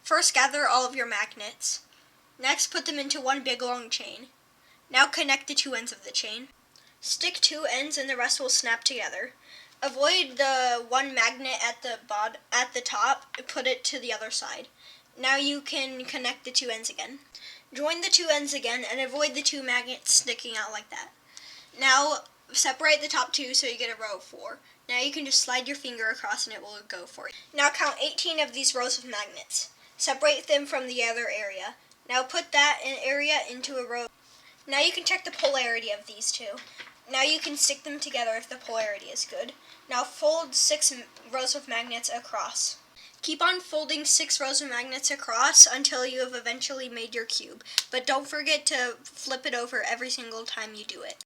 First, gather all of your magnets. Next, put them into one big long chain. Now connect the two ends of the chain. Stick two ends and the rest will snap together. Avoid the one magnet at the top and put it to the other side. Now you can connect the two ends again. Join the two ends again and avoid the two magnets sticking out like that. Now separate the top two so you get a row of 4. Now you can just slide your finger across and it will go for you. Now count 18 of these rows of magnets. Separate them from the other area. Now put that area into a row. Now you can check the polarity of these two. Now you can stick them together if the polarity is good. Now fold 6 rows of magnets across. Keep on folding 6 rows of magnets across until you have eventually made your cube. But don't forget to flip it over every single time you do it.